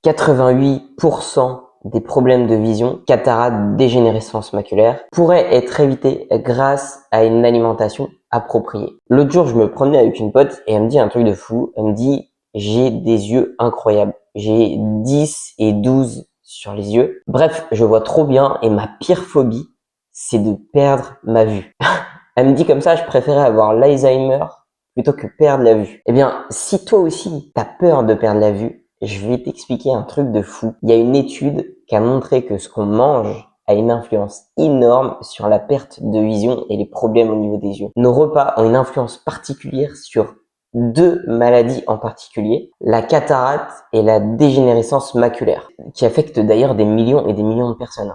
88% des problèmes de vision, cataracte, dégénérescence maculaire, pourraient être évités grâce à une alimentation appropriée. L'autre jour, je me promenais avec une pote et elle me dit un truc de fou. Elle me dit, j'ai des yeux incroyables. J'ai 10 et 12 sur les yeux. Bref, je vois trop bien et ma pire phobie, c'est de perdre ma vue. Elle me dit comme ça, je préférais avoir l'Alzheimer plutôt que perdre la vue. Eh bien, si toi aussi, t'as peur de perdre la vue, je vais t'expliquer un truc de fou. Il y a une étude qui a montré que ce qu'on mange a une influence énorme sur la perte de vision et les problèmes au niveau des yeux. Nos repas ont une influence particulière sur deux maladies en particulier, la cataracte et la dégénérescence maculaire, qui affectent d'ailleurs des millions et des millions de personnes.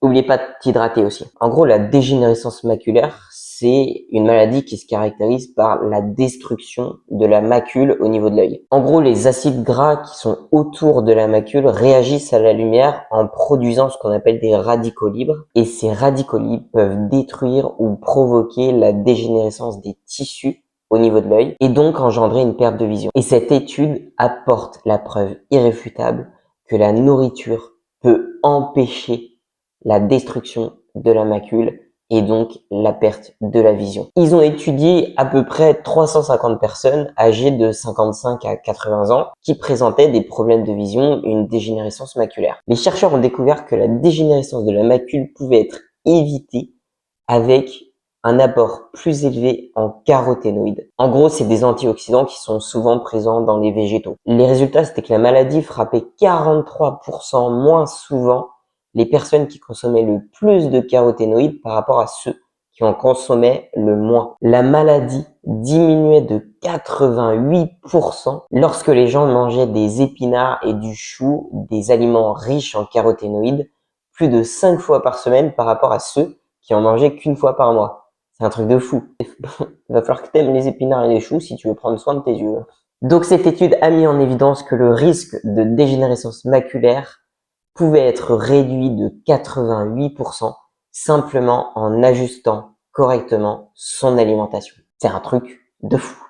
N'oubliez pas de t'hydrater aussi. En gros, la dégénérescence maculaire, c'est une maladie qui se caractérise par la destruction de la macule au niveau de l'œil. En gros, les acides gras qui sont autour de la macule réagissent à la lumière en produisant ce qu'on appelle des radicaux libres. Et ces radicaux libres peuvent détruire ou provoquer la dégénérescence des tissus au niveau de l'œil et donc engendrer une perte de vision. Et cette étude apporte la preuve irréfutable que la nourriture peut empêcher la destruction de la macule et donc la perte de la vision. Ils ont étudié à peu près 350 personnes âgées de 55 à 80 ans qui présentaient des problèmes de vision, une dégénérescence maculaire. Les chercheurs ont découvert que la dégénérescence de la macule pouvait être évitée avec un apport plus élevé en caroténoïdes. En gros, c'est des antioxydants qui sont souvent présents dans les végétaux. Les résultats, c'était que la maladie frappait 43% moins souvent les personnes qui consommaient le plus de caroténoïdes par rapport à ceux qui en consommaient le moins. La maladie diminuait de 88% lorsque les gens mangeaient des épinards et du chou, des aliments riches en caroténoïdes, plus de 5 fois par semaine par rapport à ceux qui en mangeaient qu'une fois par mois. C'est un truc de fou. Il va falloir que tu aimes les épinards et les choux si tu veux prendre soin de tes yeux. Donc cette étude a mis en évidence que le risque de dégénérescence maculaire pouvait être réduit de 88% simplement en ajustant correctement son alimentation. C'est un truc de fou.